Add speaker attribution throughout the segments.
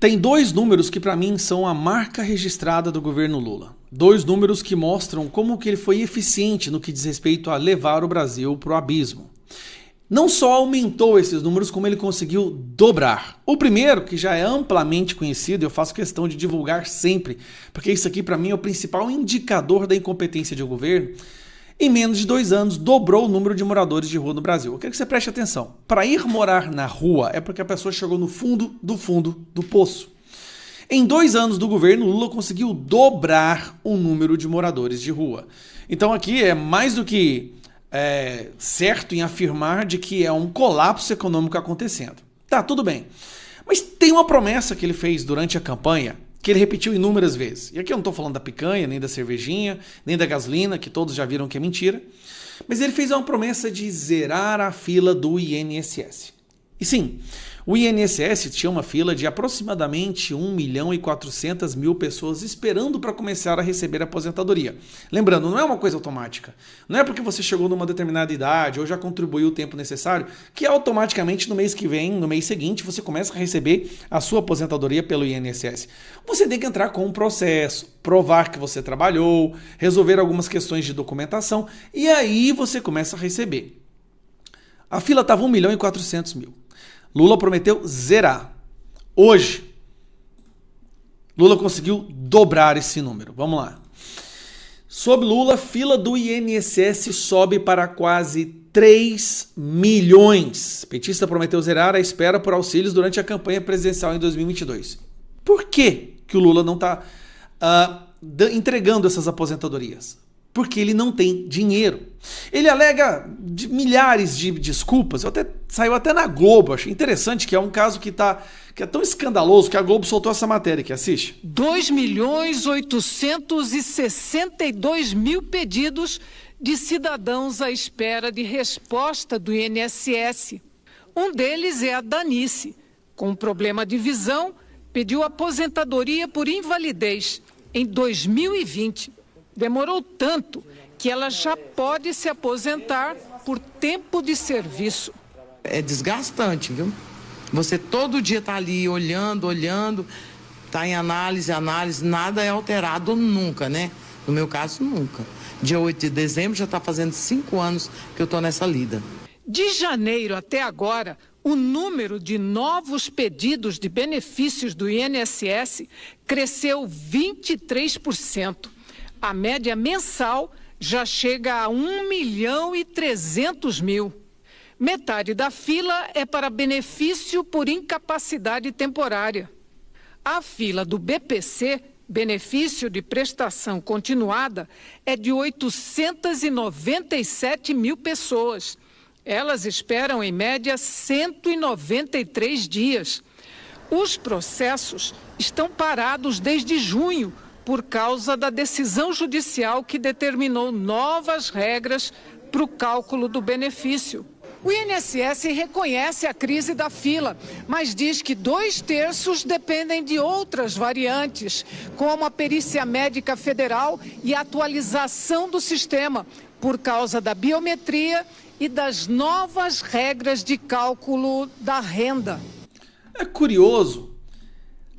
Speaker 1: Tem dois números que para mim são a marca registrada do governo Lula. Dois números que mostram como que ele foi eficiente no que diz respeito a levar o Brasil para o abismo. Não só aumentou esses números, como ele conseguiu dobrar. O primeiro, que já é amplamente conhecido, eu faço questão de divulgar sempre, porque isso aqui para mim é o principal indicador da incompetência de um governo. Em menos de 2 anos, dobrou o número de moradores de rua no Brasil. Eu quero que você preste atenção. Para ir morar na rua é porque a pessoa chegou no fundo do poço. Em 2 anos do governo, Lula conseguiu dobrar o número de moradores de rua. Então aqui é mais do que certo em afirmar de que é um colapso econômico acontecendo. Tá, tudo bem. Mas tem uma promessa que ele fez durante a campanha que ele repetiu inúmeras vezes. E aqui eu não estou falando da picanha, nem da cervejinha, nem da gasolina, que todos já viram que é mentira. Mas ele fez uma promessa de zerar a fila do INSS. E sim, o INSS tinha uma fila de aproximadamente 1.400.000 pessoas esperando para começar a receber a aposentadoria. Lembrando, não é uma coisa automática. Não é porque você chegou numa determinada idade ou já contribuiu o tempo necessário que automaticamente no mês que vem, no mês seguinte, você começa a receber a sua aposentadoria pelo INSS. Você tem que entrar com um processo, provar que você trabalhou, resolver algumas questões de documentação e aí você começa a receber. A fila estava 1.400.000. Lula prometeu zerar. Hoje, Lula conseguiu dobrar esse número. Vamos lá. Sob Lula, a fila do INSS sobe para quase 3 milhões. Petista prometeu zerar a espera por auxílios durante a campanha presidencial em 2022. Por que o Lula não está entregando essas aposentadorias? Porque ele não tem dinheiro. Ele alega milhares de desculpas, saiu até na Globo, achei interessante, que é um caso que é tão escandaloso que a Globo soltou essa matéria aqui, assiste.
Speaker 2: 2.862.000 pedidos de cidadãos à espera de resposta do INSS. Um deles é a Danice, com problema de visão, pediu aposentadoria por invalidez em 2020. Demorou tanto que ela já pode se aposentar por tempo de serviço.
Speaker 3: É desgastante, viu? Você todo dia está ali olhando, está em análise, nada é alterado nunca, né? No meu caso, nunca. Dia 8 de dezembro já está fazendo 5 anos que eu estou nessa lida.
Speaker 2: De janeiro até agora, o número de novos pedidos de benefícios do INSS cresceu 23%. A média mensal já chega a 1.300.000. Metade da fila é para benefício por incapacidade temporária. A fila do BPC, benefício de prestação continuada, é de 897.000 pessoas. Elas esperam, em média, 193 dias. Os processos estão parados desde junho, por causa da decisão judicial que determinou novas regras para o cálculo do benefício. O INSS reconhece a crise da fila, mas diz que 2/3 dependem de outras variantes, como a perícia médica federal e a atualização do sistema, por causa da biometria e das novas regras de cálculo da renda.
Speaker 1: É curioso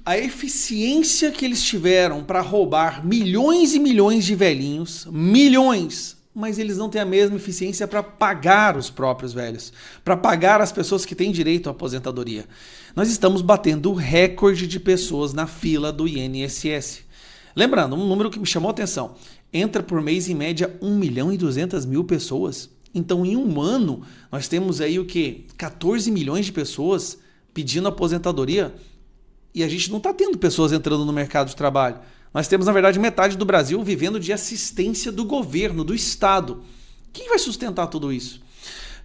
Speaker 1: a eficiência que eles tiveram para roubar milhões e milhões de velhinhos, milhões, mas eles não têm a mesma eficiência para pagar os próprios velhos, para pagar as pessoas que têm direito à aposentadoria. Nós estamos batendo o recorde de pessoas na fila do INSS. Lembrando, um número que me chamou a atenção, entra por mês em média 1.200.000 pessoas. Então em um ano nós temos aí 14 milhões de pessoas pedindo aposentadoria. E a gente não está tendo pessoas entrando no mercado de trabalho. Nós temos, na verdade, metade do Brasil vivendo de assistência do governo, do Estado. Quem vai sustentar tudo isso?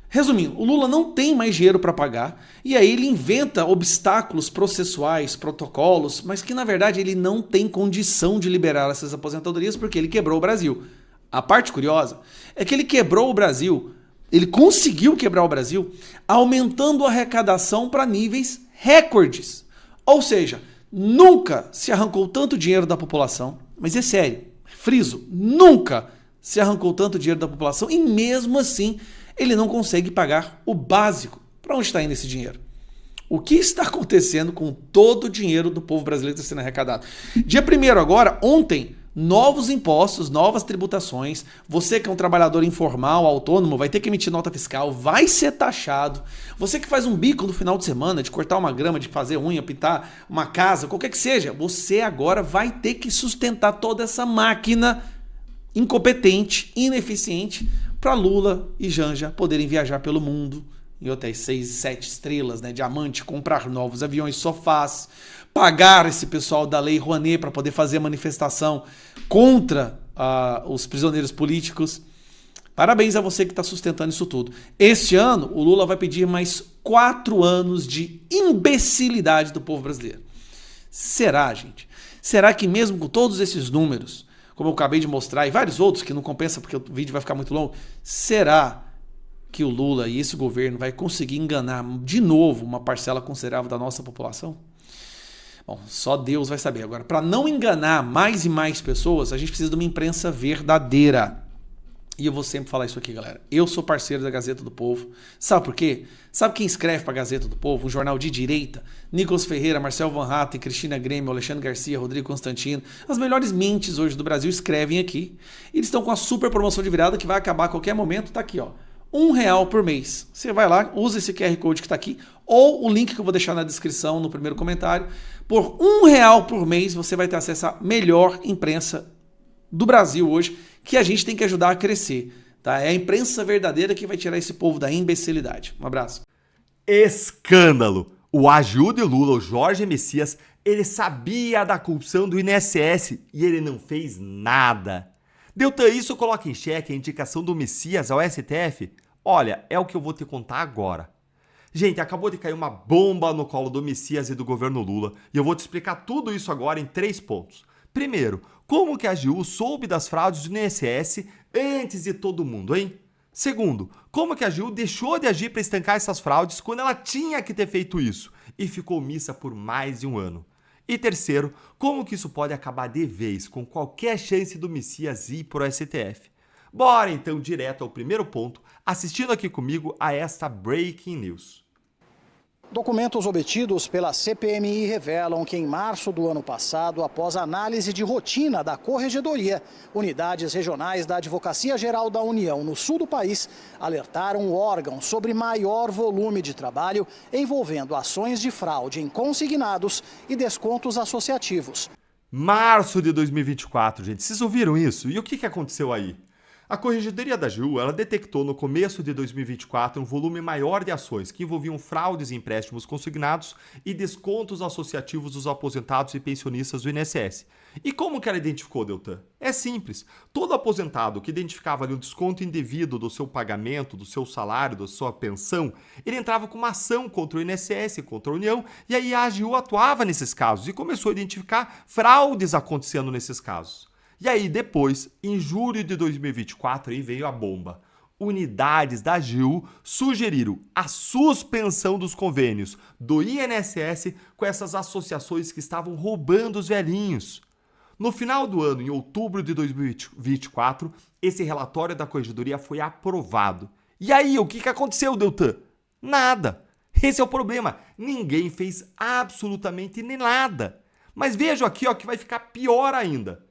Speaker 1: Resumindo, o Lula não tem mais dinheiro para pagar e aí ele inventa obstáculos processuais, protocolos, mas que, na verdade, ele não tem condição de liberar essas aposentadorias porque ele quebrou o Brasil. A parte curiosa é que ele quebrou o Brasil, ele conseguiu quebrar o Brasil aumentando a arrecadação para níveis recordes. Ou seja, nunca se arrancou tanto dinheiro da população, mas é sério, friso, nunca se arrancou tanto dinheiro da população e mesmo assim ele não consegue pagar o básico. Para onde está indo esse dinheiro? O que está acontecendo com todo o dinheiro do povo brasileiro que está sendo arrecadado? Dia 1º agora, ontem, novos impostos, novas tributações. Você que é um trabalhador informal, autônomo, vai ter que emitir nota fiscal, vai ser taxado. Você que faz um bico no final de semana, de cortar uma grama, de fazer unha, pintar uma casa, qualquer que seja, você agora vai ter que sustentar toda essa máquina incompetente, ineficiente, para Lula e Janja poderem viajar pelo mundo em hotéis 6, 7 estrelas, né, diamante, comprar novos aviões, sofás, pagar esse pessoal da Lei Rouanet para poder fazer a manifestação contra os prisioneiros políticos. Parabéns a você que está sustentando isso tudo. Este ano, o Lula vai pedir mais 4 anos de imbecilidade do povo brasileiro. Será, gente? Será que mesmo com todos esses números, como eu acabei de mostrar, e vários outros que não compensa porque o vídeo vai ficar muito longo, será que o Lula e esse governo vai conseguir enganar de novo uma parcela considerável da nossa população? Bom, só Deus vai saber. Agora, para não enganar mais e mais pessoas, a gente precisa de uma imprensa verdadeira. E eu vou sempre falar isso aqui, galera. Eu sou parceiro da Gazeta do Povo. Sabe por quê? Sabe quem escreve para a Gazeta do Povo? Um jornal de direita. Nicolas Ferreira, Marcel Van Hatten, Cristina Grêmio, Alexandre Garcia, Rodrigo Constantino. As melhores mentes hoje do Brasil escrevem aqui. Eles estão com a super promoção de virada que vai acabar a qualquer momento. Tá aqui, ó. R$1 por mês. Você vai lá, usa esse QR Code que está aqui, ou o link que eu vou deixar na descrição, no primeiro comentário. Por R$1 por mês, você vai ter acesso à melhor imprensa do Brasil hoje, que a gente tem que ajudar a crescer. Tá? É a imprensa verdadeira que vai tirar esse povo da imbecilidade. Um abraço.
Speaker 4: Escândalo! O AGU de Lula, o Jorge Messias, ele sabia da corrupção do INSS e ele não fez nada. Deltan, isso coloca em xeque a indicação do Messias ao STF? Olha, é o que eu vou te contar agora. Gente, acabou de cair uma bomba no colo do Messias e do governo Lula e eu vou te explicar tudo isso agora em 3 pontos. Primeiro, como que a AGU soube das fraudes do INSS antes de todo mundo, hein? Segundo, como que a AGU deixou de agir para estancar essas fraudes quando ela tinha que ter feito isso e ficou omissa por mais de 1 ano? E terceiro, como que isso pode acabar de vez com qualquer chance do Messias ir para o STF? Bora então direto ao primeiro ponto, assistindo aqui comigo a esta Breaking News.
Speaker 5: Documentos obtidos pela CPMI revelam que em março do ano passado, após análise de rotina da Corregedoria, unidades regionais da Advocacia Geral da União no sul do país alertaram o órgão sobre maior volume de trabalho envolvendo ações de fraude em consignados e descontos associativos.
Speaker 4: Março de 2024, gente. Vocês ouviram isso? E o que aconteceu aí? A Corregedoria da AGU, ela detectou no começo de 2024 um volume maior de ações que envolviam fraudes em empréstimos consignados e descontos associativos dos aposentados e pensionistas do INSS. E como que ela identificou, Deltan? É simples. Todo aposentado que identificava ali um desconto indevido do seu pagamento, do seu salário, da sua pensão, ele entrava com uma ação contra o INSS, contra a União, e aí a AGU atuava nesses casos e começou a identificar fraudes acontecendo nesses casos. E aí depois, em julho de 2024, aí veio a bomba. Unidades da AGU sugeriram a suspensão dos convênios do INSS com essas associações que estavam roubando os velhinhos. No final do ano, em outubro de 2024, esse relatório da Corregedoria foi aprovado. E aí, o que aconteceu, Deltan? Nada. Esse é o problema. Ninguém fez absolutamente nada. Mas veja aqui, ó, que vai ficar pior ainda.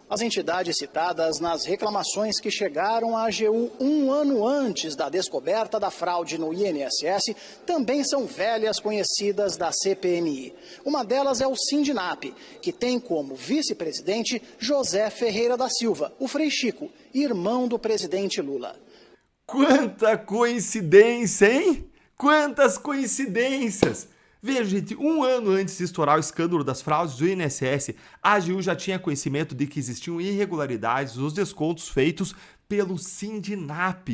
Speaker 5: As entidades citadas nas reclamações que chegaram à AGU 1 ano antes da descoberta da fraude no INSS também são velhas conhecidas da CPMI. Uma delas é o Sindinap, que tem como vice-presidente José Ferreira da Silva, o Frei Chico, irmão do presidente Lula.
Speaker 4: Quanta coincidência, hein? Quantas coincidências! Veja, gente, 1 ano antes de estourar o escândalo das fraudes do INSS, a AGU já tinha conhecimento de que existiam irregularidades nos descontos feitos pelo Sindinap,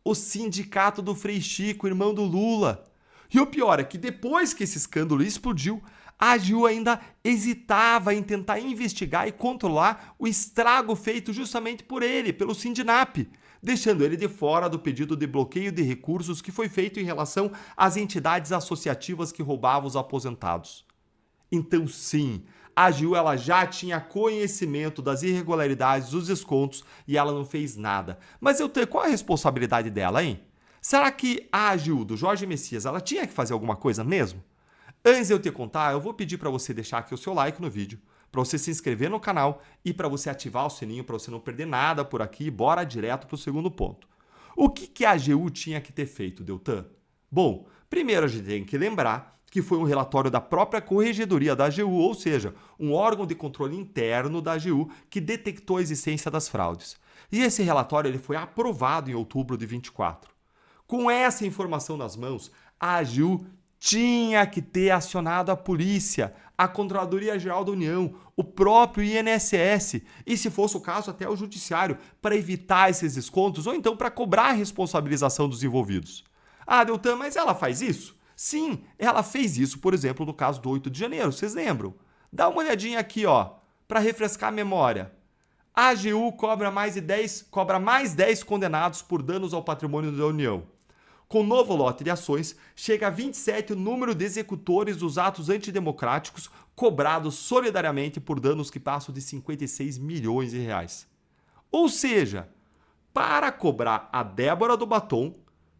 Speaker 4: o sindicato do Frei Chico, irmão do Lula. E o pior é que depois que esse escândalo explodiu, a AGU ainda hesitava em tentar investigar e controlar o estrago feito justamente por ele, pelo Sindinap, deixando ele de fora do pedido de bloqueio de recursos que foi feito em relação às entidades associativas que roubavam os aposentados. Então sim, a AGU ela já tinha conhecimento das irregularidades dos descontos e ela não fez nada. Mas qual é a responsabilidade dela, hein? Será que a AGU do Jorge Messias ela tinha que fazer alguma coisa mesmo? Antes de eu te contar, eu vou pedir para você deixar aqui o seu like no vídeo, para você se inscrever no canal e para você ativar o sininho para você não perder nada por aqui. Bora direto para o segundo ponto. O que a AGU tinha que ter feito, Deltan? Bom, primeiro a gente tem que lembrar que foi um relatório da própria Corregedoria da AGU, ou seja, um órgão de controle interno da AGU que detectou a existência das fraudes. E esse relatório ele foi aprovado em outubro de 24. Com essa informação nas mãos, a AGU tinha que ter acionado a polícia, a Controladoria Geral da União, o próprio INSS e, se fosse o caso, até o Judiciário, para evitar esses descontos ou então para cobrar a responsabilização dos envolvidos. Ah, Deltan, mas ela faz isso? Sim, ela fez isso, por exemplo, no caso do 8 de janeiro, vocês lembram? Dá uma olhadinha aqui, ó, para refrescar a memória. A AGU cobra mais 10 condenados por danos ao patrimônio da União. Com o novo lote de ações, chega a 27 o número de executores dos atos antidemocráticos cobrados solidariamente por danos que passam de 56 milhões de reais. Ou seja, para cobrar a Débora do Batom,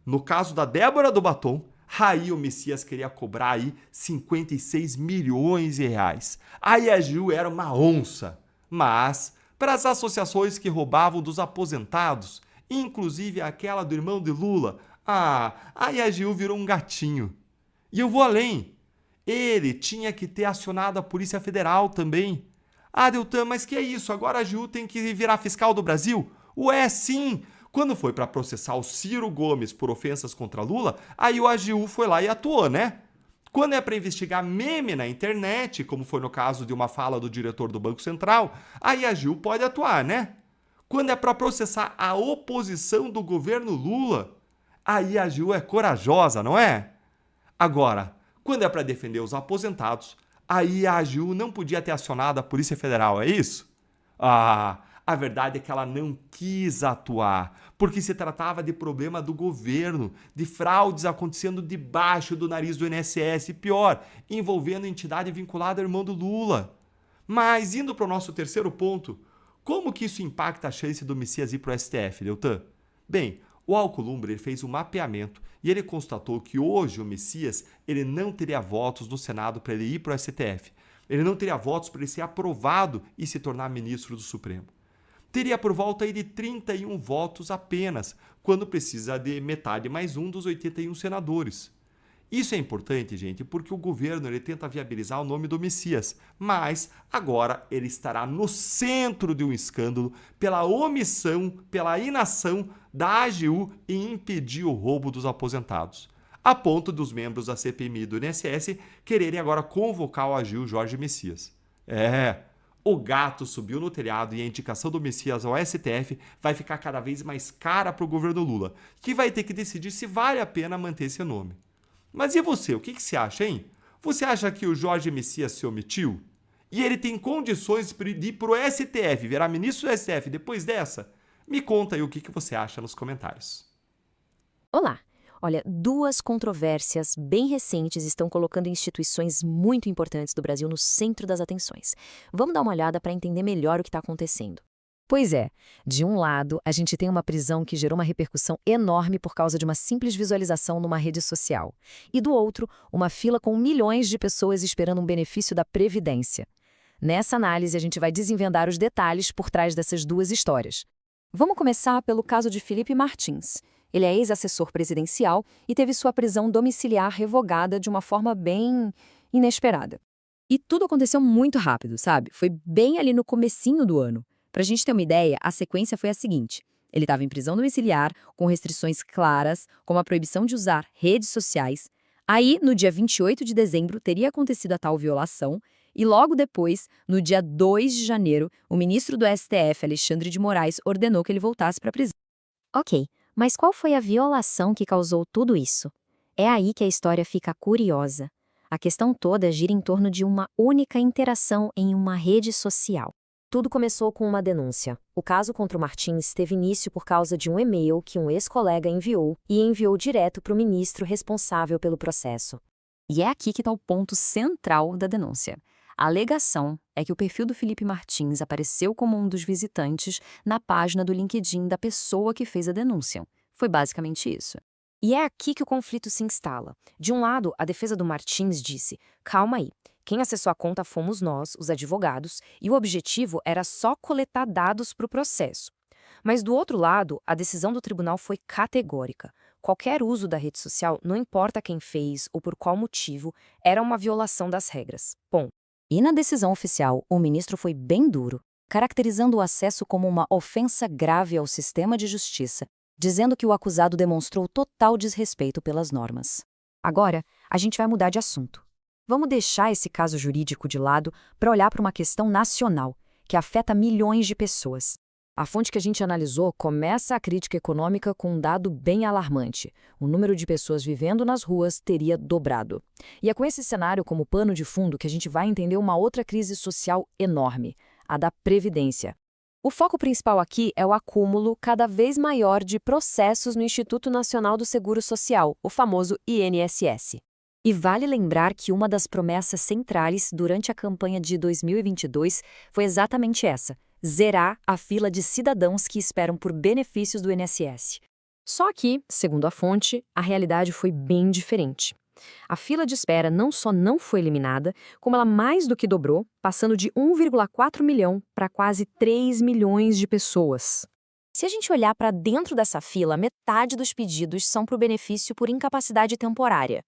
Speaker 4: no caso da Débora do Batom, aí o Messias queria cobrar aí 56 milhões de reais. Aí a AGU era uma onça. Mas, para as associações que roubavam dos aposentados, inclusive aquela do irmão de Lula, aí a AGU virou um gatinho. E eu vou além. Ele tinha que ter acionado a Polícia Federal também. Ah, Deltan, mas que é isso? Agora a AGU tem que virar fiscal do Brasil? Ué, sim! Quando foi para processar o Ciro Gomes por ofensas contra Lula, aí o AGU foi lá e atuou, né? Quando é para investigar meme na internet, como foi no caso de uma fala do diretor do Banco Central, aí a AGU pode atuar, né? Quando é para processar a oposição do governo Lula, aí a AGU é corajosa, não é? Agora, quando é para defender os aposentados, aí a AGU não podia ter acionado a Polícia Federal, é isso? A verdade é que ela não quis atuar, porque se tratava de problema do governo, de fraudes acontecendo debaixo do nariz do INSS e pior, envolvendo entidade vinculada ao irmão do Lula. Mas indo para o nosso terceiro ponto, como que isso impacta a chance do Messias ir para o STF, Deltan? Bem, o Alcolumbre ele fez um mapeamento e ele constatou que hoje o Messias ele não teria votos no Senado para ele ir para o STF. Ele não teria votos para ele ser aprovado e se tornar ministro do Supremo. Teria por volta aí de 31 votos apenas, quando precisa de metade mais um dos 81 senadores. Isso é importante, gente, porque o governo ele tenta viabilizar o nome do Messias, mas agora ele estará no centro de um escândalo pela omissão, pela inação da AGU em impedir o roubo dos aposentados, a ponto dos membros da CPMI do INSS quererem agora convocar o AGU Jorge Messias. O gato subiu no telhado e a indicação do Messias ao STF vai ficar cada vez mais cara para o governo Lula, que vai ter que decidir se vale a pena manter esse nome. Mas e você, o que você acha, hein? Você acha que o Jorge Messias se omitiu? E ele tem condições de ir para o STF, virar ministro do STF depois dessa? Me conta aí o que você acha nos comentários.
Speaker 6: Olá! Olha, duas controvérsias bem recentes estão colocando instituições muito importantes do Brasil no centro das atenções. Vamos dar uma olhada para entender melhor o que está acontecendo. Pois é, de um lado, a gente tem uma prisão que gerou uma repercussão enorme por causa de uma simples visualização numa rede social. E do outro, uma fila com milhões de pessoas esperando um benefício da Previdência. Nessa análise, a gente vai desenvendar os detalhes por trás dessas duas histórias. Vamos começar pelo caso de Felipe Martins. Ele é ex-assessor presidencial e teve sua prisão domiciliar revogada de uma forma bem inesperada. E tudo aconteceu muito rápido, sabe? Foi bem ali no comecinho do ano. Pra gente ter uma ideia, a sequência foi a seguinte. Ele estava em prisão domiciliar, com restrições claras, como a proibição de usar redes sociais. Aí, no dia 28 de dezembro, teria acontecido a tal violação. E logo depois, no dia 2 de janeiro, o ministro do STF, Alexandre de Moraes, ordenou que ele voltasse para a prisão.
Speaker 7: Ok. Mas qual foi a violação que causou tudo isso? É aí que a história fica curiosa. A questão toda gira em torno de uma única interação em uma rede social.
Speaker 6: Tudo começou com uma denúncia. O caso contra o Martins teve início por causa de um e-mail que um ex-colega enviou direto para o ministro responsável pelo processo.
Speaker 8: E é aqui que está o ponto central da denúncia. A alegação é que o perfil do Felipe Martins apareceu como um dos visitantes na página do LinkedIn da pessoa que fez a denúncia. Foi basicamente isso.
Speaker 6: E é aqui que o conflito se instala. De um lado, a defesa do Martins disse: calma aí, quem acessou a conta fomos nós, os advogados, e o objetivo era só coletar dados para o processo. Mas do outro lado, a decisão do tribunal foi categórica. Qualquer uso da rede social, não importa quem fez ou por qual motivo, era uma violação das regras. Ponto.
Speaker 8: E na decisão oficial, o ministro foi bem duro, caracterizando o acesso como uma ofensa grave ao sistema de justiça, dizendo que o acusado demonstrou total desrespeito pelas normas.
Speaker 6: Agora, a gente vai mudar de assunto. Vamos deixar esse caso jurídico de lado para olhar para uma questão nacional, que afeta milhões de pessoas. A fonte que a gente analisou começa a crítica econômica com um dado bem alarmante. O número de pessoas vivendo nas ruas teria dobrado. E é com esse cenário como pano de fundo que a gente vai entender uma outra crise social enorme, a da Previdência. O foco principal aqui é o acúmulo cada vez maior de processos no Instituto Nacional do Seguro Social, o famoso INSS. E vale lembrar que uma das promessas centrais durante a campanha de 2022 foi exatamente essa: zerar a fila de cidadãos que esperam por benefícios do INSS. Só que, segundo a fonte, a realidade foi bem diferente. A fila de espera não só não foi eliminada, como ela mais do que dobrou, passando de 1,4 milhão para quase 3 milhões de pessoas. Se a gente olhar para dentro dessa fila, metade dos pedidos são para o benefício por incapacidade temporária.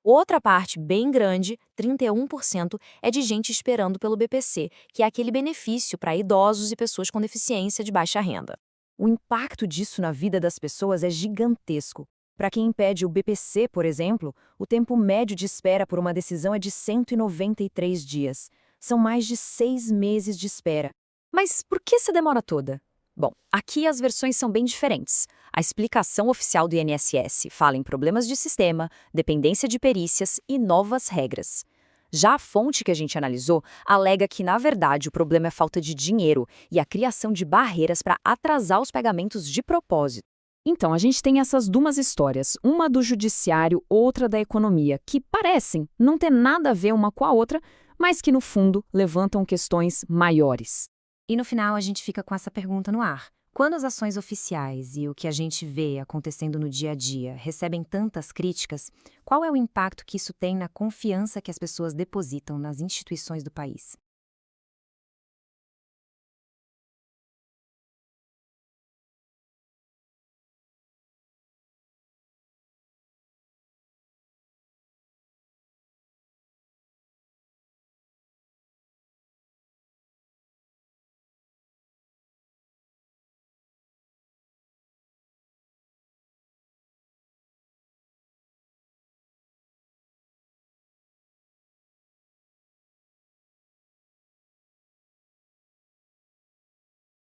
Speaker 6: Outra parte bem grande, 31%, é de gente esperando pelo BPC, que é aquele benefício para idosos e pessoas com deficiência de baixa renda. O impacto disso na vida das pessoas é gigantesco. Para quem pede o BPC, por exemplo, o tempo médio de espera por uma decisão é de 193 dias. São mais de 6 meses de espera. Mas por que essa demora toda? Bom, aqui as versões são bem diferentes. A explicação oficial do INSS fala em problemas de sistema, dependência de perícias e novas regras. Já a fonte que a gente analisou alega que, na verdade, o problema é falta de dinheiro e a criação de barreiras para atrasar os pagamentos de propósito. Então, a gente tem essas duas histórias, uma do judiciário, outra da economia, que parecem não ter nada a ver uma com a outra, mas que, no fundo, levantam questões maiores.
Speaker 7: E no final a gente fica com essa pergunta no ar. Quando as ações oficiais e o que a gente vê acontecendo no dia a dia recebem tantas críticas, qual é o impacto que isso tem na confiança que as pessoas depositam nas instituições do país?